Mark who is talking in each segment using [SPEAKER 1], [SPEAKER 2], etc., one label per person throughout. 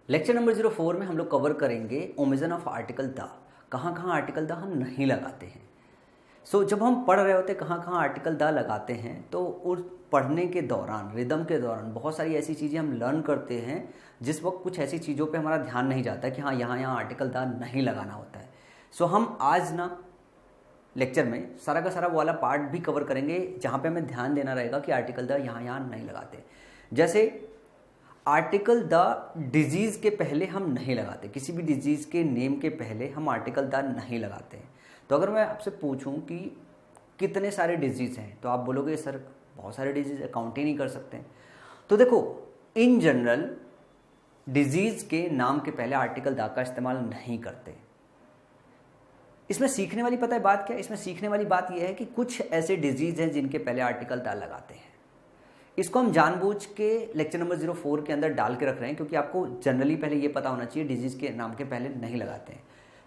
[SPEAKER 1] Lecture number 04 में हम लोग कवर करेंगे ओमिजन ऑफ आर्टिकल द। कहाँ कहाँ आर्टिकल द हम नहीं लगाते हैं। जब हम पढ़ रहे होते कहाँ कहाँ आर्टिकल द लगाते हैं, तो उस पढ़ने के दौरान, रिदम के दौरान बहुत सारी ऐसी चीज़ें हम लर्न करते हैं जिस वक्त कुछ ऐसी चीज़ों पे हमारा ध्यान नहीं जाता कि हाँ यहाँ आर्टिकल द नहीं लगाना होता है। हम आज ना लेक्चर में सारा का सारा वो वाला पार्ट भी कवर करेंगे जहाँ पे हमें ध्यान देना रहेगा कि आर्टिकल द यहाँ नहीं लगाते। जैसे आर्टिकल द डिजीज़ के पहले हम नहीं लगाते, किसी भी डिजीज़ के नेम के पहले हम आर्टिकल द नहीं लगाते हैं। तो अगर मैं आपसे पूछूं कि कितने सारे डिजीज़ हैं, तो आप बोलोगे सर बहुत सारे डिजीज़ काउंट ही नहीं कर सकते हैं। तो देखो, इन जनरल डिजीज़ के नाम के पहले आर्टिकल द का इस्तेमाल नहीं करते। इसमें सीखने वाली पता है बात क्या है? इसमें सीखने वाली बात यह है कि कुछ ऐसे डिजीज़ हैं जिनके पहले आर्टिकल द लगाते हैं। इसको हम जानबूझ के लेक्चर नंबर 04 के अंदर डाल के रख रहे हैं, क्योंकि आपको जनरली पहले ये पता होना चाहिए डिजीज़ के नाम के पहले नहीं लगाते हैं।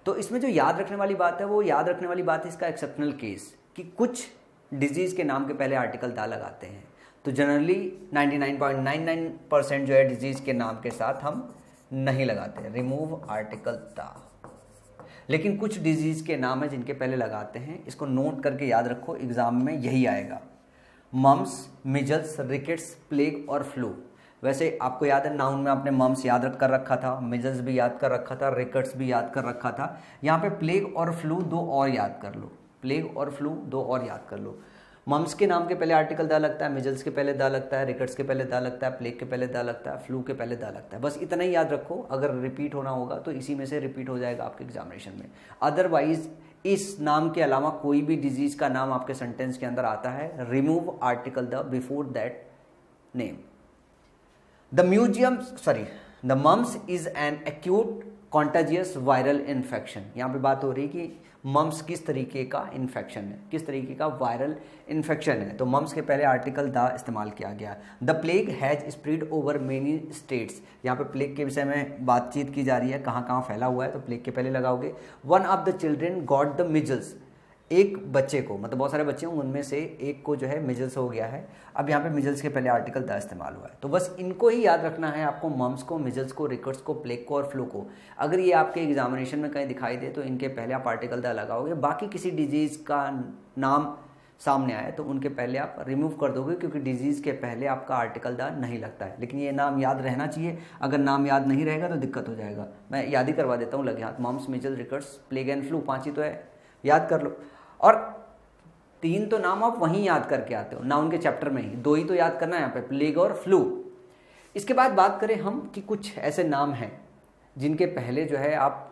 [SPEAKER 1] तो इसमें जो याद रखने वाली बात है, वो याद रखने वाली बात है इसका एक्सेप्शनल केस, कि कुछ डिजीज़ के नाम के पहले आर्टिकल द लगाते हैं। तो जनरली 99.99% जो है डिजीज़ के नाम के साथ हम नहीं लगाते हैं, रिमूव आर्टिकल द। लेकिन कुछ डिजीज़ के नाम है जिनके पहले लगाते हैं। इसको नोट करके याद रखो, एग्जाम में यही आएगा, मम्स, मिजल्स, रिकेट्स, प्लेग और फ्लू। वैसे आपको याद है नाउन में आपने मम्स याद कर रखा था, मिजल्स भी याद कर रखा था, रिकेट्स भी याद कर रखा था। यहाँ पे प्लेग और फ्लू दो और याद कर लो, प्लेग और फ्लू दो और याद कर लो। मम्स के नाम के पहले आर्टिकल द लगता है, मिजल्स के पहले द लगता है, रिकेट्स के पहले द लगता है, प्लेग के पहले द लगता है, फ्लू के पहले द लगता है। बस इतना ही याद रखो। अगर रिपीट होना होगा तो इसी में से रिपीट हो जाएगा आपके एग्जामिनेशन में। अदरवाइज इस नाम के अलावा कोई भी डिजीज का नाम आपके सेंटेंस के अंदर आता है, remove article the before that name. The mumps is an acute contagious viral infection. यहाँ पे बात हो रही है कि मम्स किस तरीके का इन्फेक्शन है, किस तरीके का वायरल इन्फेक्शन है। तो मम्स के पहले आर्टिकल द इस्तेमाल किया गया। The plague has spread over many states. यहाँ पे प्लेग के विषय में बातचीत की जा रही है, कहाँ कहाँ फैला हुआ है, तो प्लेग के पहले लगाओगे। One of the children got the measles. एक बच्चे को, मतलब बहुत सारे बच्चे हों, उनमें से एक को जो है मिजल्स हो गया है। अब यहाँ पे मिजल्स के पहले आर्टिकल द इस्तेमाल हुआ है। तो बस इनको ही याद रखना है आपको, मम्स को, मिजल्स को, रिकेट्स को, प्लेग को और फ्लू को। अगर ये आपके एग्जामिनेशन में कहीं दिखाई दे तो इनके पहले आप आर्टिकल द लगाओगे। बाकी किसी डिजीज़ का नाम सामने आए तो उनके पहले आप रिमूव कर दोगे, क्योंकि डिजीज़ के पहले आपका आर्टिकल द नहीं लगता है। लेकिन ये नाम याद रहना चाहिए। अगर नाम याद नहीं रहेगा तो दिक्कत हो जाएगा। मैं याद ही करवा देता हूँ लगे हाथ। Mumps, measles, rickets, plague and flu, 5 ही तो है, याद कर लो। और 3 तो नाम आप वहीं याद करके आते हो नाउन के चैप्टर में ही, 2 ही तो याद करना है यहाँ पे, प्लेग और फ्लू। इसके बाद बात करें हम कि कुछ ऐसे नाम हैं जिनके पहले जो है आप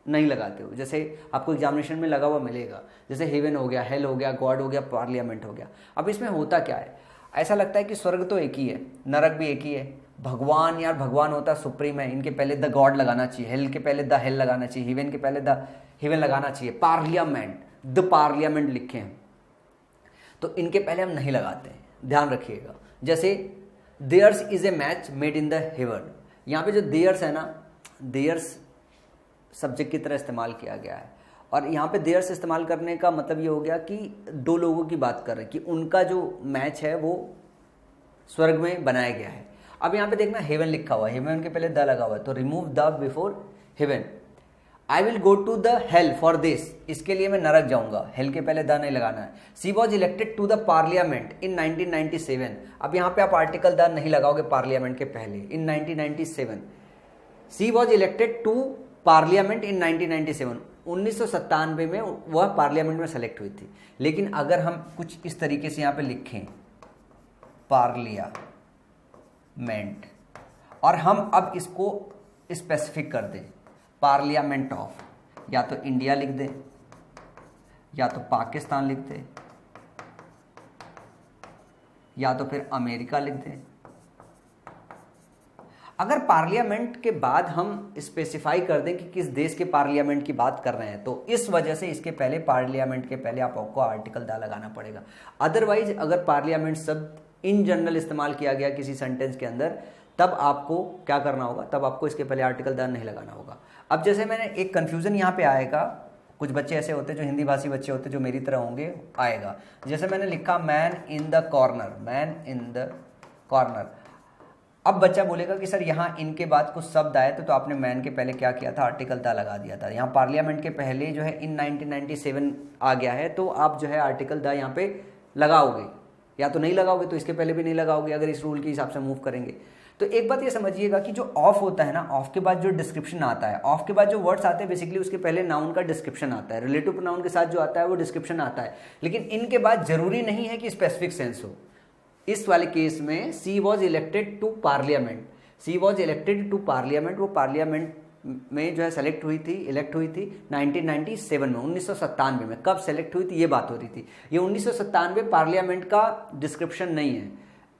[SPEAKER 1] नहीं लगाते हो। जैसे आपको एग्जामिनेशन में लगा हुआ मिलेगा, जैसे हेवन हो गया, हेल हो गया, गॉड हो गया, पार्लियामेंट हो गया। अब इसमें होता क्या है, ऐसा लगता है कि स्वर्ग तो एक ही है, नरक भी एक ही है, भगवान, यार भगवान होता सुप्रीम है, इनके पहले द गॉड लगाना चाहिए, हेल के पहले द हेल लगाना चाहिए, हेवन के पहले द हेवन लगाना चाहिए, पार्लियामेंट, द पार्लियामेंट लिखे हैं, तो इनके पहले हम नहीं लगाते हैं, ध्यान रखिएगा। जैसे there's is a match made in the heaven. यहाँ पे जो देयर्स है ना, देयर्स सब्जेक्ट की तरह इस्तेमाल किया गया है। और यहाँ पे देयर्स इस्तेमाल करने का मतलब ये हो गया कि 2 लोगों की बात कर रहे हैं कि उनका जो मैच है वो स्वर्ग में बनाया गया है। अब यहाँ पे देखना हेवन लिखा हुआ है, हेवन के पहले द लगा हुआ है, तो remove the before heaven. I will go to the hell for this, इसके लिए मैं नरक जाऊंगा, हेल के पहले द नहीं लगाना है। She was elected to the parliament in 1997। अब यहाँ पे आप आर्टिकल द नहीं लगाओगे पार्लियामेंट के पहले, in 1997। She was elected to parliament in 1997, 1997 में वह पार्लियामेंट में सेलेक्ट हुई थी। लेकिन अगर हम कुछ इस तरीके से यहाँ पे लिखें पार्लियामेंट, और हम अब इसको स्पेसिफिक कर दें पार्लियामेंट ऑफ, या तो इंडिया लिख दें या तो पाकिस्तान लिख दें या तो फिर अमेरिका लिख दें। अगर पार्लियामेंट के बाद हम स्पेसिफाई कर दें कि किस देश के पार्लियामेंट की बात कर रहे हैं, तो इस वजह से इसके पहले, पार्लियामेंट के पहले आपको आर्टिकल द लगाना पड़ेगा। अदरवाइज अगर पार्लियामेंट शब्द इन जनरल इस्तेमाल किया गया किसी सेंटेंस के अंदर, तब आपको क्या करना होगा, तब आपको इसके पहले आर्टिकल द नहीं लगाना होगा। अब जैसे मैंने एक कन्फ्यूजन यहाँ पे आएगा, कुछ बच्चे ऐसे होते हैं जो हिंदी भाषी बच्चे होते हैं जो मेरी तरह होंगे, आएगा। जैसे मैंने लिखा man in the corner, man in the corner. अब बच्चा बोलेगा कि सर यहाँ इनके बाद कुछ शब्द आए तो आपने मैन के पहले क्या किया था, आर्टिकल द लगा दिया था। यहाँ पार्लियामेंट के पहले जो है इन 1997 आ गया है, तो आप जो है आर्टिकल द यहाँ पे लगाओगे, या तो नहीं लगाओगे तो इसके पहले भी नहीं लगाओगे अगर इस रूल के हिसाब से मूव करेंगे। तो एक बात ये समझिएगा कि जो ऑफ होता है ना, ऑफ के बाद जो डिस्क्रिप्शन आता है, ऑफ के बाद जो वर्ड्स आते हैं बेसिकली उसके पहले नाउन का डिस्क्रिप्शन आता है, रिलेटिव प्रोनाउन के साथ जो आता है वो डिस्क्रिप्शन आता है, लेकिन इनके बाद जरूरी नहीं है कि स्पेसिफिक सेंस हो। इस वाले केस में she was elected to parliament, she was elected to parliament, वो पार्लियामेंट में जो है सेलेक्ट हुई थी, इलेक्ट हुई थी 1997 में, 1997 में। कब सेलेक्ट हुई थी ये बात हो रही थी। ये 1997 पार्लियामेंट का डिस्क्रिप्शन नहीं है,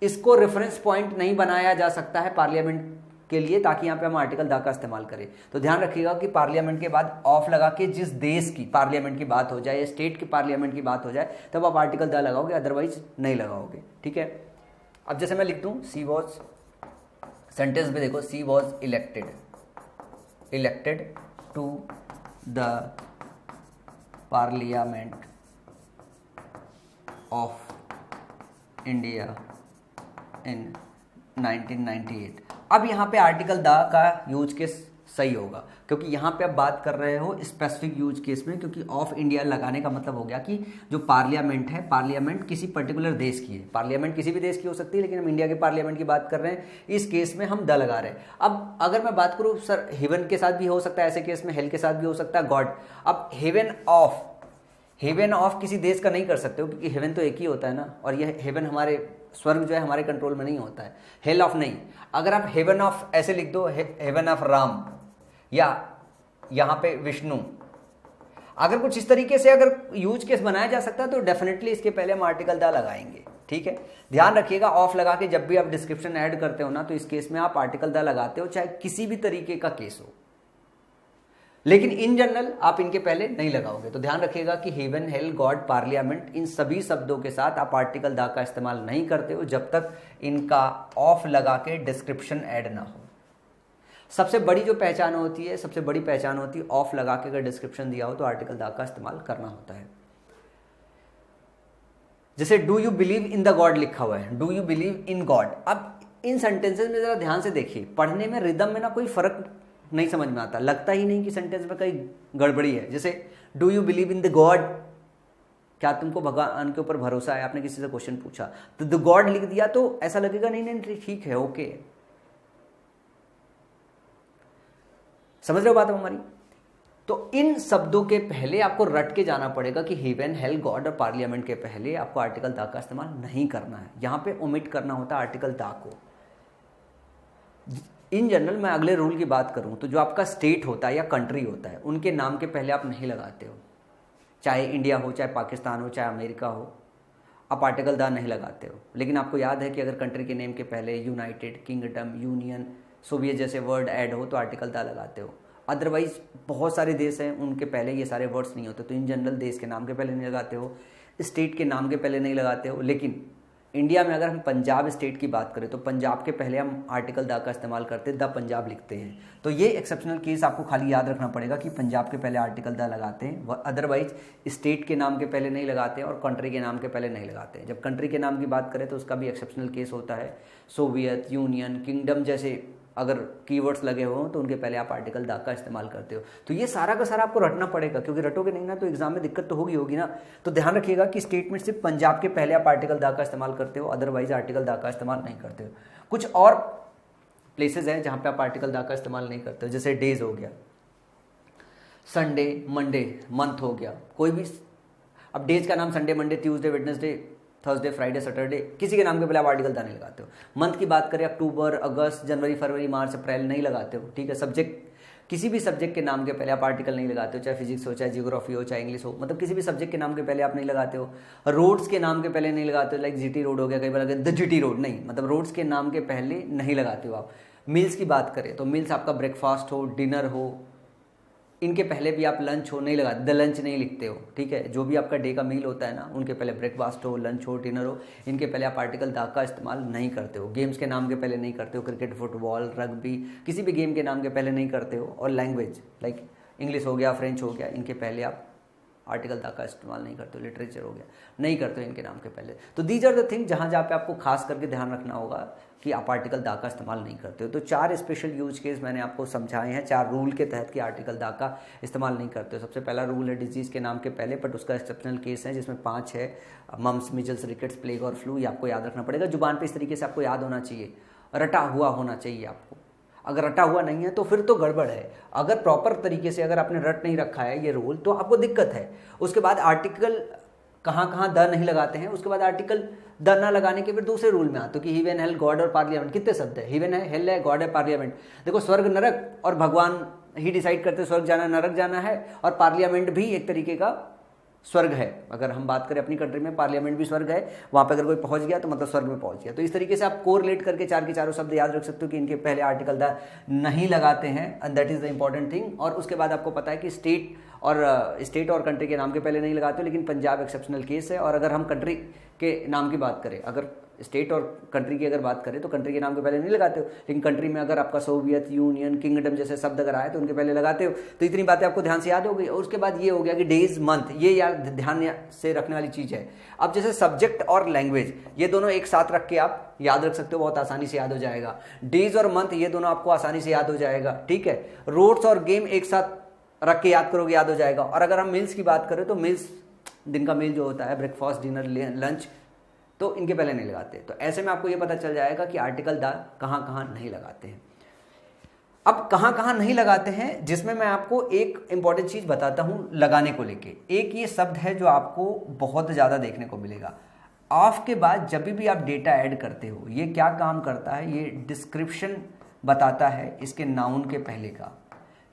[SPEAKER 1] इसको रेफरेंस पॉइंट नहीं बनाया जा सकता है पार्लियामेंट के लिए, ताकि यहाँ पे हम आर्टिकल द का इस्तेमाल करें। तो ध्यान रखिएगा कि पार्लियामेंट के बाद ऑफ लगा के जिस देश की पार्लियामेंट की बात हो जाए या स्टेट की पार्लियामेंट की बात हो जाए तब आप आर्टिकल द लगाओगे, अदरवाइज नहीं लगाओगे। ठीक है, अब जैसे मैं लिख दूं सी वॉज, सेंटेंस में देखो she was elected to the parliament of India in 1998। अब यहाँ पे आर्टिकल द का यूज केस सही होगा, क्योंकि यहाँ पे आप बात कर रहे हो स्पेसिफिक यूज केस में, क्योंकि ऑफ इंडिया लगाने का मतलब हो गया कि जो पार्लियामेंट है, पार्लियामेंट किसी पर्टिकुलर देश की है, पार्लियामेंट किसी भी देश की हो सकती है, लेकिन हम इंडिया के पार्लियामेंट की बात कर रहे हैं, इस केस में हम द लगा रहे हैं। अब अगर मैं बात करूँ सर हेवन के साथ भी हो सकता है, ऐसे केस में हेल के साथ भी हो सकता है, गॉड। अब हेवन ऑफ किसी देश का नहीं कर सकते हो, क्योंकि हेवन तो एक ही होता है ना, और यह हेवन हमारे स्वर्ग जो है हमारे कंट्रोल में नहीं होता है, हेल ऑफ नहीं। अगर आप हेवन ऑफ ऐसे लिख दो, हेवन ऑफ राम, या यहां पे विष्णु, अगर कुछ इस तरीके से अगर यूज केस बनाया जा सकता है तो डेफिनेटली इसके पहले हम आर्टिकल द लगाएंगे। ठीक है, ध्यान रखिएगा ऑफ लगा के जब भी आप डिस्क्रिप्शन ऐड करते हो ना, तो इस केस में आप आर्टिकल द लगाते हो, चाहे किसी भी तरीके का केस हो, लेकिन इन जनरल आप इनके पहले नहीं लगाओगे। तो ध्यान रखिएगा कि हेवन, हेल, गॉड, पार्लियामेंट, इन सभी शब्दों के साथ आप आर्टिकल द का इस्तेमाल नहीं करते हो जब तक इनका ऑफ लगा के डिस्क्रिप्शन ऐड ना हो। सबसे बड़ी जो पहचान होती है, सबसे बड़ी पहचान होती है ऑफ लगा के अगर डिस्क्रिप्शन दिया हो तो आर्टिकल द का इस्तेमाल करना होता है। जैसे do you believe in the God लिखा हुआ है, do you believe in God. अब इन सेंटेंसेस में जरा ध्यान से देखिए, पढ़ने में रिदम में ना कोई फर्क नहीं समझ में आता, लगता ही नहीं कि सेंटेंस में कहीं गड़बड़ी है। जैसे do you believe in the God, क्या तुमको भगवान के ऊपर भरोसा है, आपने किसी से क्वेश्चन पूछा तो द गॉड लिख दिया तो ऐसा लगेगा नहीं नहीं ठीक है, ओके। समझ रहे हो बात हमारी? तो इन शब्दों के पहले आपको रट के जाना पड़ेगा कि हेवन, हेल, गॉड और पार्लियामेंट के पहले आपको आर्टिकल द का इस्तेमाल नहीं करना है, यहां पे ओमिट करना होता है आर्टिकल द को। इन जनरल मैं अगले रूल की बात करूं तो जो आपका स्टेट होता है या कंट्री होता है, उनके नाम के पहले आप नहीं लगाते हो, चाहे इंडिया हो, चाहे पाकिस्तान हो, चाहे अमेरिका हो, आप आर्टिकल द नहीं लगाते हो। लेकिन आपको याद है कि अगर कंट्री के नेम के पहले यूनाइटेड किंगडम, यूनियन, सोवियत जैसे वर्ड ऐड हो तो आर्टिकल द लगाते हो। अदरवाइज बहुत सारे देश हैं उनके पहले ये सारे वर्ड्स नहीं होते, तो इन जनरल देश के नाम के पहले नहीं लगाते हो, स्टेट के नाम के पहले नहीं लगाते हो। लेकिन इंडिया में अगर हम पंजाब स्टेट की बात करें तो पंजाब के पहले हम आर्टिकल द का इस्तेमाल करते हैं, द पंजाब लिखते हैं। तो ये एक्सेप्शनल केस आपको खाली याद रखना पड़ेगा कि पंजाब के पहले आर्टिकल द लगाते हैं, अदरवाइज स्टेट के नाम के पहले नहीं लगाते हैं और कंट्री के नाम के पहले नहीं लगाते हैं। जब कंट्री के नाम की बात करें तो उसका भी एक्सेप्शनल केस होता है, सोवियत, यूनियन, किंगडम जैसे अगर कीवर्ड्स लगे हो तो उनके पहले आप आर्टिकल द का इस्तेमाल करते हो। तो ये सारा का सारा आपको रटना पड़ेगा, क्योंकि रटोगे नहीं ना तो एग्जाम में दिक्कत तो होगी ना। तो ध्यान रखिएगा कि स्टेटमेंट सिर्फ पंजाब के पहले आप आर्टिकल द का इस्तेमाल करते हो, अदरवाइज आर्टिकल द का इस्तेमाल नहीं करते हो। कुछ और प्लेसेज हैं जहां पे आप आर्टिकल द का इस्तेमाल नहीं करते हो, जैसे डेज हो गया, संडे, मंडे, मंथ हो गया, कोई भी। अब डेज का नाम Sunday, Monday, Tuesday, Wednesday, Thursday, Friday, Saturday, किसी के नाम के पहले आप आर्टिकल द नहीं लगाते हो। मंथ की बात करें अक्टूबर, अगस्त, जनवरी, फरवरी, मार्च, अप्रैल नहीं लगाते हो। ठीक है, सब्जेक्ट, किसी भी सब्जेक्ट के नाम के पहले आप आर्टिकल नहीं लगाते हो, चाहे फिजिक्स हो, चाहे जियोग्राफी हो, चाहे इंग्लिश हो, मतलब किसी भी सब्जेक्ट के नाम के पहले आप नहीं लगाते हो। रोड्स के नाम के पहले नहीं लगाते हो, लाइक जीटी रोड हो गया, कई बार द जीटी रोड नहीं, मतलब रोड्स के नाम के पहले नहीं लगाते हो आप। मील्स की बात करें तो मील्स आपका ब्रेकफास्ट हो, डिनर हो, इनके पहले भी आप लंच हो नहीं लगाते, द लंच नहीं लिखते हो। ठीक है, जो भी आपका डे का मील होता है ना, उनके पहले ब्रेकफास्ट हो, लंच हो, डिनर हो, इनके पहले आप आर्टिकल द का इस्तेमाल नहीं करते हो। गेम्स के नाम के पहले नहीं करते हो, क्रिकेट, फुटबॉल, रग्बी, किसी भी गेम के नाम के पहले नहीं करते हो। और लैंग्वेज लाइक इंग्लिश हो गया, फ्रेंच हो गया, इनके पहले आप आर्टिकल द का इस्तेमाल नहीं करते हो, लिटरेचर हो गया, नहीं करते हो इनके नाम के पहले। तो दीज आर द थिंग जहाँ जहाँ पे आपको खास करके ध्यान रखना होगा कि आप आर्टिकल द का इस्तेमाल नहीं करते हो। तो 4 स्पेशल यूज केस मैंने आपको समझाए हैं, 4 रूल के तहत कि आर्टिकल द का इस्तेमाल नहीं करते हो। सबसे पहला रूल है डिजीज़ के नाम के पहले, बट उसका एक्सेप्शनल केस है जिसमें 5 है, मम्स, मिजल्स, रिकेट्स, प्लेग और फ्लू। ये आपको याद रखना पड़ेगा, जुबान पे इस तरीके से आपको याद होना चाहिए, रटा हुआ होना चाहिए आपको। अगर रटा हुआ नहीं है तो फिर तो गड़बड़ है। अगर प्रॉपर तरीके से अगर आपने रट नहीं रखा है ये रूल तो आपको दिक्कत है। उसके बाद आर्टिकल कहाँ कहाँ द नहीं लगाते हैं, उसके बाद आर्टिकल द ना लगाने के फिर दूसरे रूल में आते हो कि हीवन, हेल, गॉड और पार्लियामेंट। कितने शब्द है, हीवन है, हेल है, गॉड है, पार्लियामेंट। देखो स्वर्ग नरक और भगवान ही डिसाइड करते स्वर्ग जाना नरक जाना है, और पार्लियामेंट भी एक तरीके का स्वर्ग है। अगर हम बात करें अपनी कंट्री में, पार्लियामेंट भी स्वर्ग है, वहाँ पे अगर कोई पहुँच गया तो मतलब स्वर्ग में पहुँच गया। तो इस तरीके से आप कोरिलेट करके 4 के चारों शब्द याद रख सकते हो कि इनके पहले आर्टिकल द नहीं लगाते हैं, and that is the important thing. और उसके बाद आपको पता है कि स्टेट और कंट्री के नाम के पहले नहीं लगाते हो, लेकिन पंजाब एक्सेप्शनल केस है। और अगर हम कंट्री के नाम की बात करें, अगर स्टेट और कंट्री की अगर बात करें तो कंट्री के नाम के पहले नहीं लगाते हो, लेकिन कंट्री में अगर आपका सोवियत यूनियन, किंगडम जैसे शब्द अगर आए तो उनके पहले लगाते हो। तो इतनी बातें आपको ध्यान से याद हो गई। और उसके बाद ये हो गया कि डेज, मंथ, ये यार ध्यान से रखने वाली चीज़ है। अब जैसे सब्जेक्ट और लैंग्वेज, ये दोनों एक साथ रख के आप याद रख सकते हो, बहुत आसानी से याद हो जाएगा। डेज और मंथ ये दोनों आपको आसानी से याद हो जाएगा, ठीक है। रोड्स और गेम एक साथ रख के याद करोगे, याद हो जाएगा। और अगर हम मील्स की बात करें तो मील्स, दिन का मील जो होता है, ब्रेकफास्ट, डिनर, लंच, तो इनके पहले नहीं लगाते। तो ऐसे में आपको ये पता चल जाएगा कि आर्टिकल द कहाँ कहाँ नहीं लगाते हैं। अब कहाँ कहाँ नहीं लगाते हैं, जिसमें मैं आपको एक इंपॉर्टेंट चीज़ बताता हूँ लगाने को लेके। एक ये शब्द है जो आपको बहुत ज़्यादा देखने को मिलेगा। ऑफ के बाद जब भी आप डेटा ऐड करते हो, ये क्या काम करता है, ये डिस्क्रिप्शन बताता है इसके नाउन के पहले का।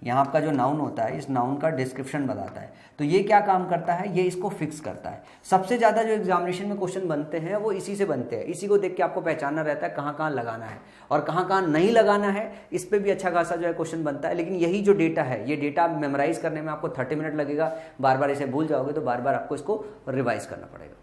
[SPEAKER 1] यहाँ आपका जो नाउन होता है, इस नाउन का डिस्क्रिप्शन बताता है। तो ये क्या काम करता है, ये इसको फिक्स करता है। सबसे ज़्यादा जो एग्जामिनेशन में क्वेश्चन बनते हैं वो इसी से बनते हैं। इसी को देख के आपको पहचानना रहता है कहाँ कहाँ लगाना है और कहाँ कहाँ नहीं लगाना है। इस पर भी अच्छा खासा जो है क्वेश्चन बनता है। लेकिन यही जो डेटा है, ये डेटा मेमोराइज करने में आपको 30 मिनट लगेगा। बार बार इसे भूल जाओगे तो बार बार आपको इसको रिवाइज करना पड़ेगा।